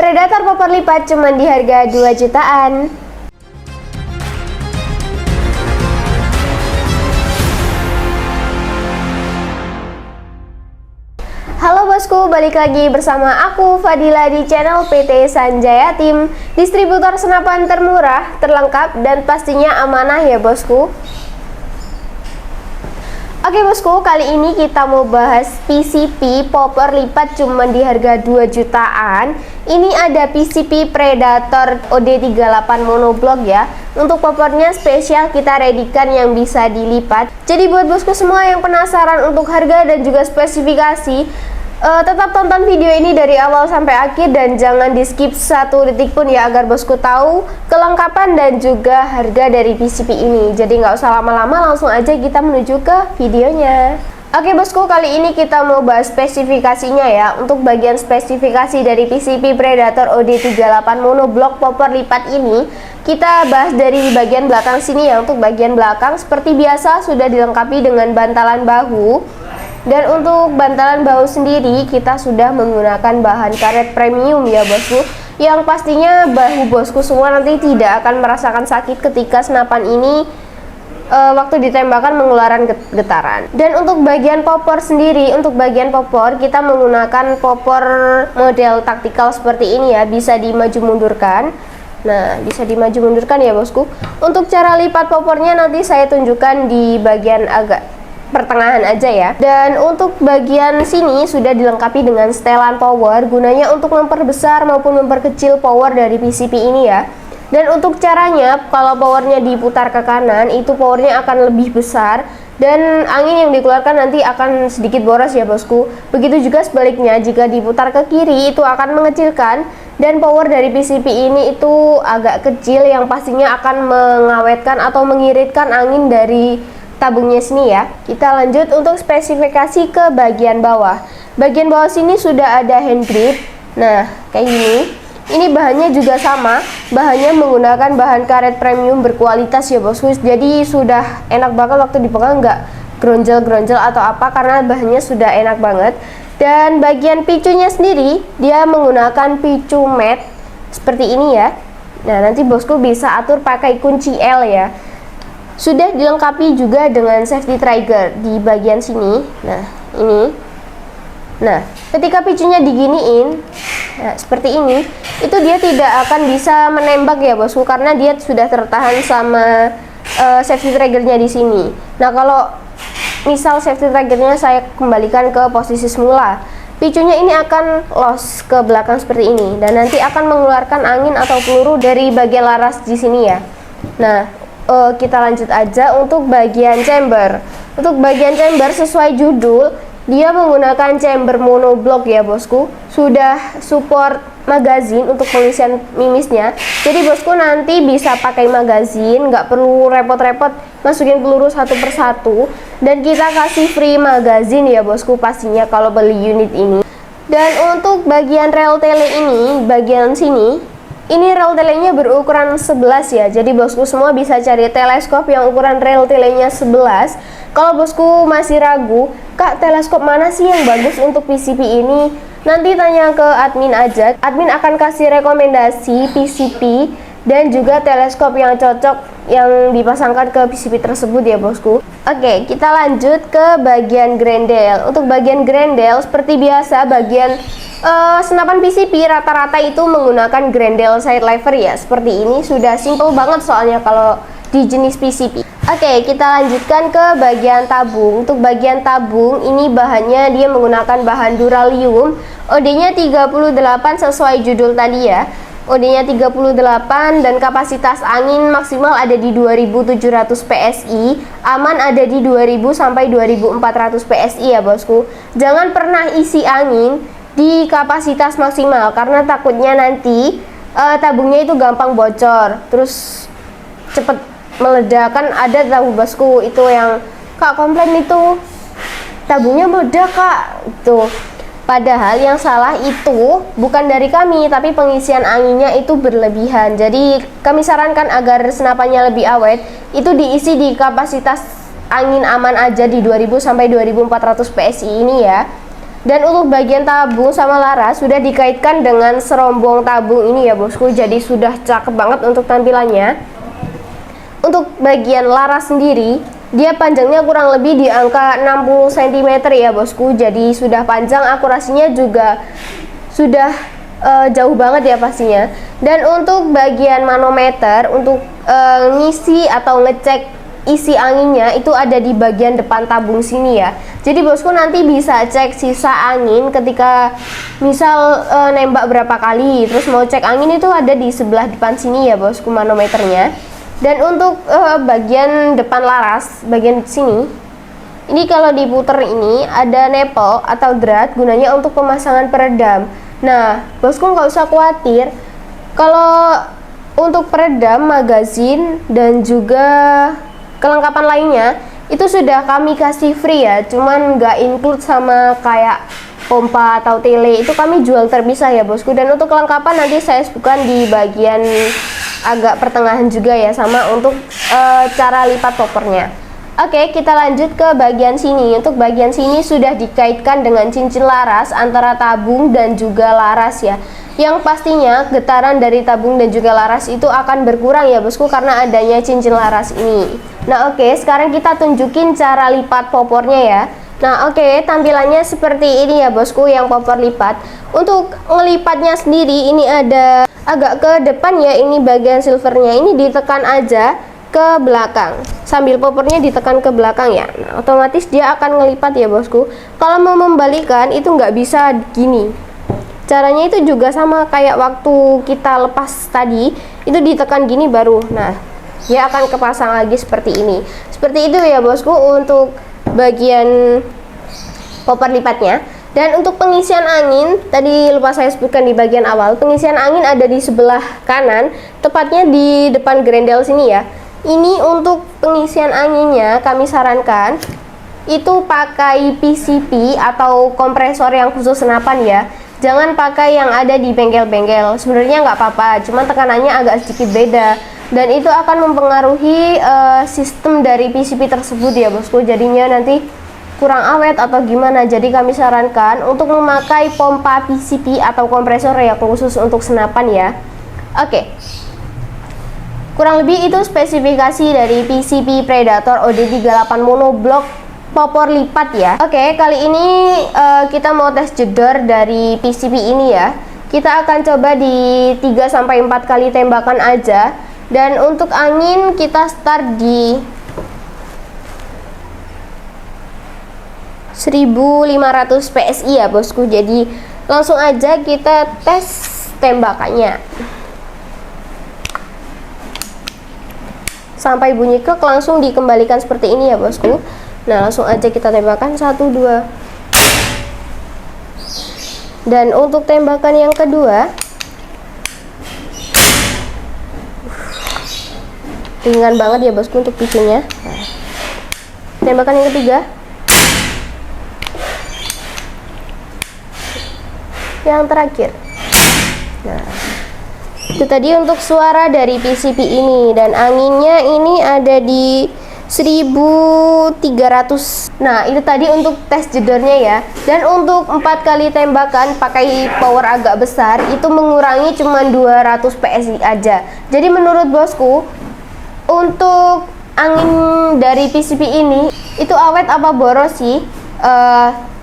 Predator popor lipat cuma di harga 2 jutaan. Halo bosku, balik lagi bersama aku Fadila di channel PT Sanjaya Team, distributor senapan termurah, terlengkap, dan pastinya amanah ya bosku. Oke bosku, kali ini kita mau bahas PCP popor lipat cuma di harga 2 jutaan. Ini ada PCP Predator OD38 monoblock ya. Untuk popornya spesial kita readykan yang bisa dilipat. Jadi buat bosku semua yang penasaran untuk harga dan juga spesifikasi, tetap tonton video ini dari awal sampai akhir dan jangan di skip satu detik pun ya, agar bosku tahu kelengkapan dan juga harga dari PCP ini. Jadi nggak usah lama-lama, langsung aja kita menuju ke videonya. Oke bosku, kali ini kita mau bahas spesifikasinya ya. Untuk bagian spesifikasi dari PCP Predator OD38 monoblock popor lipat ini, kita bahas dari bagian belakang sini ya. Untuk bagian belakang seperti biasa sudah dilengkapi dengan bantalan bahu. Dan untuk bantalan bahu sendiri kita sudah menggunakan bahan karet premium ya bosku, yang pastinya bahu bosku semua nanti tidak akan merasakan sakit ketika senapan ini waktu ditembakkan mengeluarkan getaran. Dan untuk bagian popor sendiri, untuk bagian popor kita menggunakan popor model taktikal seperti ini ya, bisa dimaju mundurkan. Nah, bisa dimaju mundurkan ya bosku. Untuk cara lipat popornya nanti saya tunjukkan di bagian agak pertengahan aja ya. Dan untuk bagian sini sudah dilengkapi dengan setelan power, gunanya untuk memperbesar maupun memperkecil power dari PCP ini ya. Dan untuk caranya, kalau powernya diputar ke kanan, itu powernya akan lebih besar dan angin yang dikeluarkan nanti akan sedikit boros ya bosku. Begitu juga sebaliknya, jika diputar ke kiri itu akan mengecilkan, dan power dari PCP ini itu agak kecil yang pastinya akan mengawetkan atau mengiritkan angin dari tabungnya sini ya. Kita lanjut untuk spesifikasi ke bagian bawah. Bagian bawah sini sudah ada hand grip. Nah, kayak gini. Ini bahannya juga sama, bahannya menggunakan bahan karet premium berkualitas ya bosku. Jadi sudah enak banget waktu dipegang, nggak gronjel-gronjel atau apa, karena bahannya sudah enak banget. Dan bagian picunya sendiri dia menggunakan picu matte seperti ini ya. Nah, nanti bosku bisa atur pakai kunci L ya. Sudah dilengkapi juga dengan safety trigger di bagian sini. Nah, ini. Nah, ketika picunya diginiin, nah, seperti ini, itu dia tidak akan bisa menembak ya bosku, karena dia sudah tertahan sama safety triggernya di sini. Nah, kalau misal safety triggernya saya kembalikan ke posisi semula, picunya ini akan loss ke belakang seperti ini, dan nanti akan mengeluarkan angin atau peluru dari bagian laras di sini ya. Nah, kita lanjut aja untuk bagian chamber. Untuk bagian chamber sesuai judul, dia menggunakan chamber monoblock ya bosku. Sudah support magazin untuk pengisian mimisnya. Jadi bosku nanti bisa pakai magazin, nggak perlu repot-repot masukin peluru satu persatu. Dan kita kasih free magazin ya bosku pastinya kalau beli unit ini. Dan untuk bagian rel tele ini, bagian sini, ini rel telenya berukuran 11 ya. Jadi bosku semua bisa cari teleskop yang ukuran rel telenya 11. Kalau bosku masih ragu, Kak, teleskop mana sih yang bagus untuk PCP ini? Nanti tanya ke admin aja. Admin akan kasih rekomendasi PCP dan juga teleskop yang cocok yang dipasangkan ke PCP tersebut ya bosku. Oke, kita lanjut ke bagian grendel. Untuk bagian grendel seperti biasa, bagian senapan PCP rata-rata itu menggunakan grendel side lever ya. Seperti ini sudah simple banget soalnya kalau di jenis PCP. Oke, kita lanjutkan ke bagian tabung. Untuk bagian tabung ini bahannya dia menggunakan bahan duralium. OD-nya 38 sesuai judul tadi ya. OD-nya 38 dan kapasitas angin maksimal ada di 2700 PSI, aman ada di 2000 sampai 2400 PSI ya bosku. Jangan pernah isi angin di kapasitas maksimal karena takutnya nanti tabungnya itu gampang bocor, terus cepet meledak. Kan ada tahu bosku itu yang Kak komplain itu tabungnya meledak Kak tuh. Padahal yang salah itu bukan dari kami, tapi pengisian anginnya itu berlebihan. Jadi kami sarankan agar senapannya lebih awet, itu diisi di kapasitas angin aman aja di 2000 sampai 2400 PSI ini ya. Dan untuk bagian tabung sama laras sudah dikaitkan dengan serombong tabung ini ya bosku. Jadi sudah cakep banget untuk tampilannya. Untuk bagian laras sendiri, dia panjangnya kurang lebih di angka 60 cm ya bosku. Jadi sudah panjang, akurasinya juga sudah jauh banget ya pastinya. Dan untuk bagian manometer untuk ngisi atau ngecek isi anginnya itu ada di bagian depan tabung sini ya. Jadi bosku nanti bisa cek sisa angin ketika misal nembak berapa kali, terus mau cek angin itu ada di sebelah depan sini ya bosku manometernya. Dan untuk bagian depan laras, bagian sini, ini kalau diputer ini ada nepel atau drat gunanya untuk pemasangan peredam. Nah bosku nggak usah khawatir, kalau untuk peredam, magazin, dan juga kelengkapan lainnya itu sudah kami kasih free ya, cuman nggak include sama kayak pompa atau tele, itu kami jual terpisah ya bosku. Dan untuk kelengkapan nanti saya sebutkan di bagian agak pertengahan juga ya, sama untuk cara lipat poppernya. Oke, kita lanjut ke bagian sini. Untuk bagian sini sudah dikaitkan dengan cincin laras antara tabung dan juga laras ya, yang pastinya getaran dari tabung dan juga laras itu akan berkurang ya bosku karena adanya cincin laras ini. Nah oke, sekarang kita tunjukin cara lipat popornya ya. Nah oke, tampilannya seperti ini ya bosku yang popor lipat. Untuk ngelipatnya sendiri ini ada agak ke depan ya, ini bagian silvernya ini ditekan aja ke belakang sambil popornya ditekan ke belakang ya. Nah, otomatis dia akan ngelipat ya bosku. Kalau mau membalikan itu nggak bisa gini. Caranya itu juga sama kayak waktu kita lepas tadi, itu ditekan gini baru. Nah, dia akan kepasang lagi seperti ini. Seperti itu ya bosku untuk bagian popor lipatnya. Dan untuk pengisian angin, tadi lupa saya sebutkan di bagian awal, pengisian angin ada di sebelah kanan, tepatnya di depan grendel sini ya. Ini untuk pengisian anginnya kami sarankan itu pakai PCP atau kompresor yang khusus senapan ya. Jangan pakai yang ada di bengkel-bengkel. Sebenarnya nggak apa-apa, cuman tekanannya agak sedikit beda. Dan itu akan mempengaruhi sistem dari PCP tersebut ya bosku. Jadinya nanti kurang awet atau gimana. Jadi kami sarankan untuk memakai pompa PCP atau kompresor yang khusus untuk senapan ya. Oke. Kurang lebih itu spesifikasi dari PCP Predator OD38 monoblock popor lipat ya. Oke, kali ini kita mau tes jedor dari PCP ini ya. Kita akan coba di 3-4 kali tembakan aja. Dan untuk angin kita start di 1500 PSI ya bosku. Jadi langsung aja kita tes tembakannya. Sampai bunyi kek langsung dikembalikan seperti ini ya bosku. Nah langsung aja kita tembakan 1, 2. Dan untuk tembakan yang kedua, ringan banget ya bosku untuk picunya. Nah, tembakan yang ketiga, yang terakhir. Nah itu tadi untuk suara dari PCP ini. Dan anginnya ini ada di 1300. Nah itu tadi untuk tes jedornya ya. Dan untuk 4 kali tembakan pakai power agak besar itu mengurangi cuma 200 PSI aja. Jadi menurut bosku untuk angin dari PCP ini itu awet apa boros sih?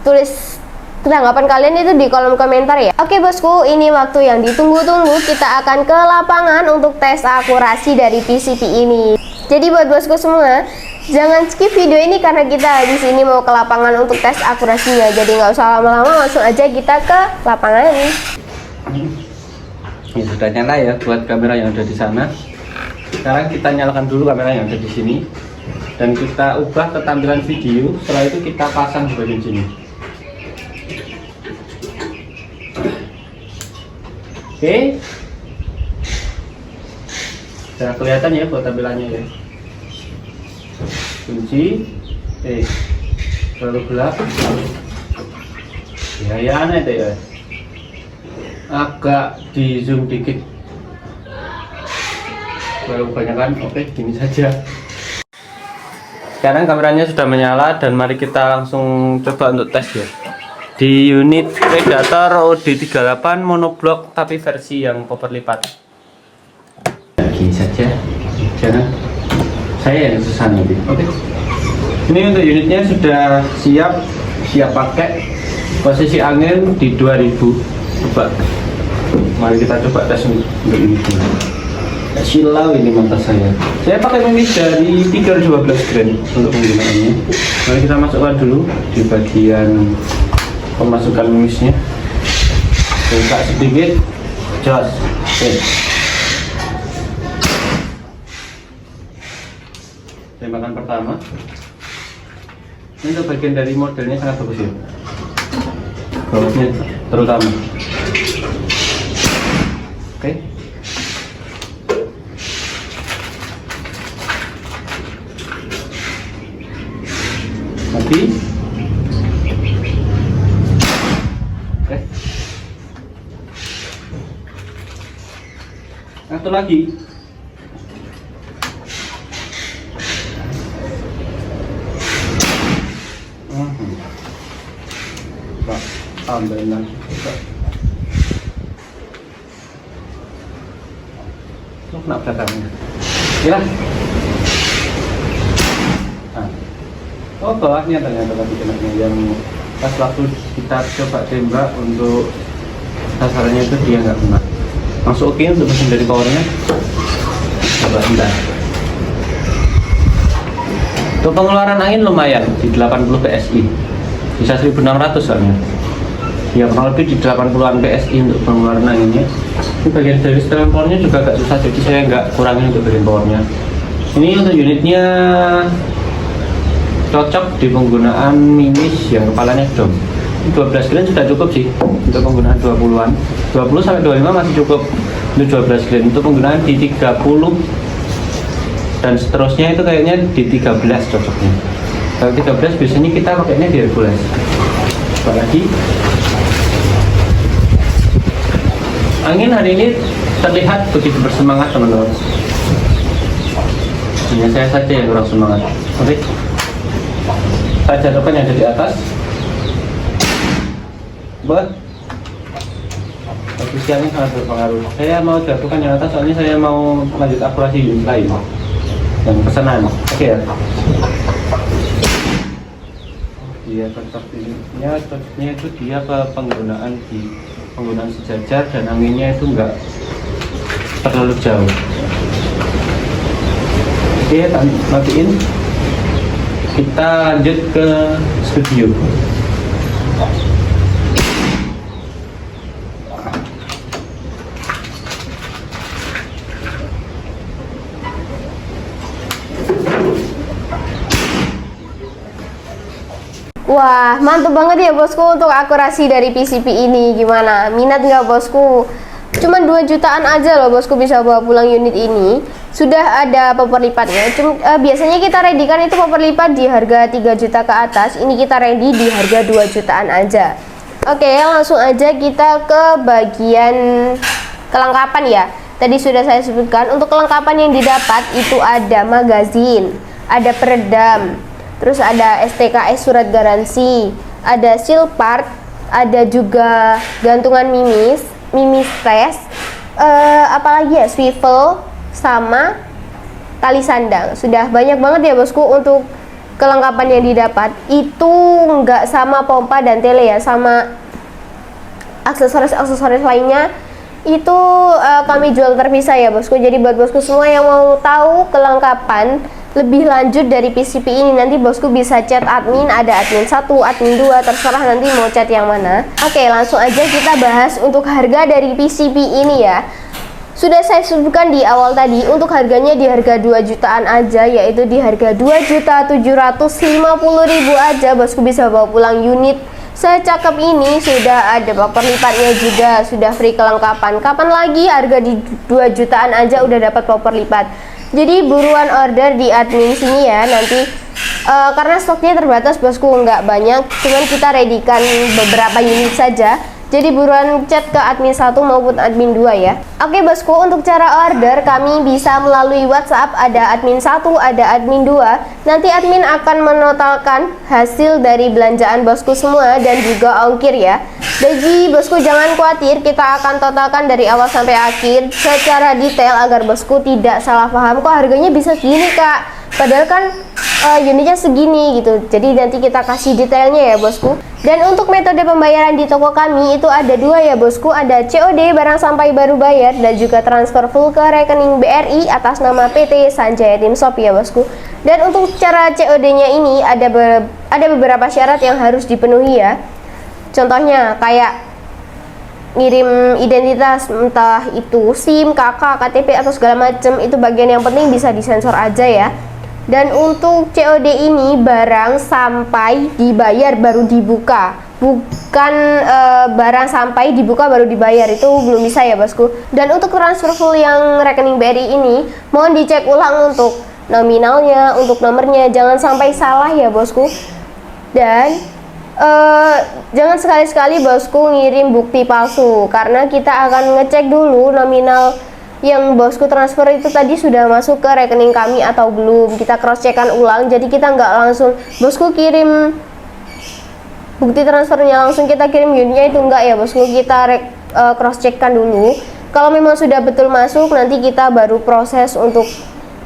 Tulis tanggapan kalian itu di kolom komentar ya. Oke bosku, ini waktu yang ditunggu-tunggu. Kita akan ke lapangan untuk tes akurasi dari PCP ini. Jadi buat bosku semua, jangan skip video ini karena kita di sini mau ke lapangan untuk tes akurasinya. Jadi nggak usah lama-lama, langsung aja kita ke lapangan ini. Ini sudah nyala ya buat kamera yang ada di sana. Sekarang kita nyalakan dulu kamera yang ada di sini dan kita ubah ke tampilan video. Setelah itu kita pasang di bagian sini. Oke, sudah kelihatan ya buat tampilannya ya. Kunci, terlalu gelap. Ya aneh deh ya. Agak di zoom dikit. Terlalu kebanyakan. Oke, gini saja. Sekarang kameranya sudah menyala dan mari kita langsung coba untuk tes ya. di unit Predator OD38 monoblok tapi versi yang popor lipat. Gini saja, jangan saya yang susah nanti. Oke. Ini untuk unitnya sudah siap pakai. Posisi angin di 2000. Coba, mari kita coba tes untuk ini. Silau ini mata saya. Saya pakai mimis dari Tiger 12 gram untuk penggunaannya. Mari kita masukkan dulu di bagian pemasukan mimisnya. Buka sedikit, jos. Oke. Tembakan pertama. Ini untuk bagian dari modelnya sangat bagus ya. Bawahnya terutama. Oke. Mati. Oke. Satu lagi. Tambahin lagi. Lo kena belakangnya. Ya. Nah. Oh, bawahnya ternyata tadi kenanya yang pas waktu kita coba tembak untuk sasarannya itu dia nggak kena. Masukin untuk mesin dari powernya. Coba bentar. Untuk pengeluaran angin lumayan di 80 PSI. Bisa 1600 soalnya. Ya kurang lebih di 80-an PSI untuk pengeluaran anginnya. Ini bagian dari setelan powernya juga agak susah, jadi saya nggak kurangin untuk bagian powernya. Ini untuk unitnya cocok di penggunaan mimis yang kepalanya dom. 12 gram sudah cukup sih untuk penggunaan 20-an. 20 sampai 25 masih cukup untuk 12 gram. Untuk penggunaan di 30 dan seterusnya itu kayaknya di 13 cocoknya. Kalau 13 biasanya kita pakainya di Hercules. Apalagi angin hari ini terlihat begitu bersemangat teman-teman. Hanya saya saja yang kurang semangat. Oke. Saya jatuhkan yang ada di atas. Buat posisinya sangat berpengaruh. Saya mau jatuhkan yang atas soalnya saya mau lanjut akurasi unit lain yang pesanan. Oke ya. Dia cocoknya itu dia ke penggunaan sejajar dan anginnya itu enggak terlalu jauh. Oke, matiin. Kita lanjut ke studio. Wah, mantap banget ya bosku untuk akurasi dari PCP ini. Gimana? Minat nggak bosku? Cuman 2 jutaan aja loh bosku bisa bawa pulang unit ini. Sudah ada popor lipatnya. Biasanya kita ready kan itu popor lipat di harga 3 juta ke atas. Ini kita ready di harga 2 jutaan aja. Oke, langsung aja kita ke bagian kelengkapan ya. Tadi sudah saya sebutkan untuk kelengkapan yang didapat itu ada magazin, ada peredam, terus ada STKS surat garansi, ada seal part, ada juga gantungan mimis tes, apalagi ya, swivel sama tali sandang. Sudah banyak banget ya bosku untuk kelengkapan yang didapat. Itu nggak sama pompa dan tele ya, sama aksesoris lainnya itu kami jual terpisah ya bosku. Jadi buat bosku semua yang mau tahu kelengkapan lebih lanjut dari PCP ini, nanti bosku bisa chat admin, ada admin 1, admin 2, terserah nanti mau chat yang mana. Oke, langsung aja kita bahas untuk harga dari PCP ini ya. Sudah saya sebutkan di awal tadi, untuk harganya di harga 2 jutaan aja, yaitu di harga 2.750.000 aja bosku bisa bawa pulang unit secakep ini. Sudah ada popor lipatnya juga, sudah free kelengkapan. Kapan lagi harga di 2 jutaan aja udah dapat popor lipat. Jadi buruan order di admin sini ya nanti, karena stoknya terbatas bosku, nggak banyak, cuman kita readykan beberapa unit saja. Jadi buruan chat ke admin 1 maupun admin 2 ya. Oke bosku, untuk cara order kami bisa melalui WhatsApp, ada admin 1, ada admin 2. Nanti admin akan menotalkan hasil dari belanjaan bosku semua dan juga ongkir ya. Jadi bosku jangan khawatir, kita akan totalkan dari awal sampai akhir secara detail agar bosku tidak salah paham. Kok harganya bisa segini kak? Padahal kan unitnya segini gitu. Jadi nanti kita kasih detailnya ya bosku. Dan untuk metode pembayaran di toko kami itu ada 2 ya bosku. Ada COD barang sampai baru bayar dan juga transfer full ke rekening BRI atas nama PT Sanjaya Tim Shop ya bosku. Dan untuk cara COD-nya ini ada beberapa syarat yang harus dipenuhi ya. Contohnya kayak ngirim identitas, entah itu SIM, KK, KTP atau segala macem, itu bagian yang penting bisa disensor aja ya. Dan untuk COD ini barang sampai dibayar baru dibuka, bukan barang sampai dibuka baru dibayar, itu belum bisa ya bosku. Dan untuk transfer full yang rekening BRI ini mohon dicek ulang untuk nominalnya, untuk nomornya, jangan sampai salah ya bosku. Dan jangan sekali-sekali bosku ngirim bukti palsu, karena kita akan ngecek dulu nominal yang bosku transfer itu tadi sudah masuk ke rekening kami atau belum. Kita cross checkkan ulang, jadi kita nggak langsung bosku kirim bukti transfernya langsung kita kirim unitnya, itu enggak ya bosku. Kita cross checkkan dulu, kalau memang sudah betul masuk nanti kita baru proses untuk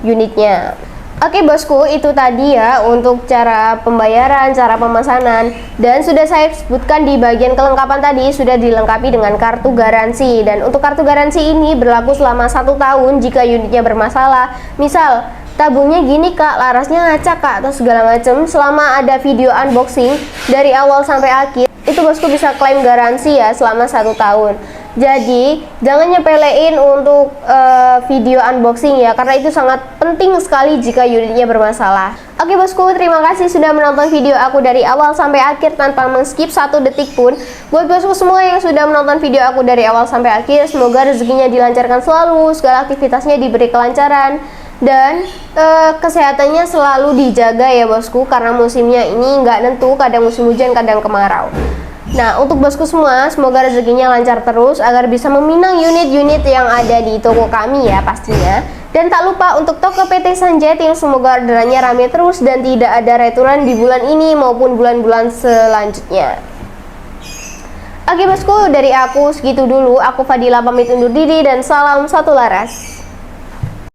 unitnya. Oke bosku, itu tadi ya untuk cara pembayaran, cara pemesanan. Dan sudah saya sebutkan di bagian kelengkapan tadi, sudah dilengkapi dengan kartu garansi. Dan untuk kartu garansi ini berlaku selama 1 tahun jika unitnya bermasalah. Misal, tabungnya gini kak, larasnya ngacak kak, atau segala macam. Selama ada video unboxing dari awal sampai akhir, itu bosku bisa klaim garansi ya selama 1 tahun. Jadi jangan nyepelein untuk video unboxing ya, karena itu sangat penting sekali jika unitnya bermasalah. Oke bosku, terima kasih sudah menonton video aku dari awal sampai akhir tanpa men-skip 1 detik pun. Buat bosku semua yang sudah menonton video aku dari awal sampai akhir, semoga rezekinya dilancarkan selalu, segala aktivitasnya diberi kelancaran, dan kesehatannya selalu dijaga ya bosku, karena musimnya ini nggak nentu, kadang musim hujan kadang kemarau. Nah untuk bosku semua, semoga rezekinya lancar terus agar bisa meminang unit-unit yang ada di toko kami ya pastinya. Dan tak lupa untuk toko PT Sanjaya Tim, semoga orderannya rame terus dan tidak ada returan di bulan ini maupun bulan-bulan selanjutnya. Oke bosku, dari aku segitu dulu. Aku Fadila pamit undur diri dan salam satu laras.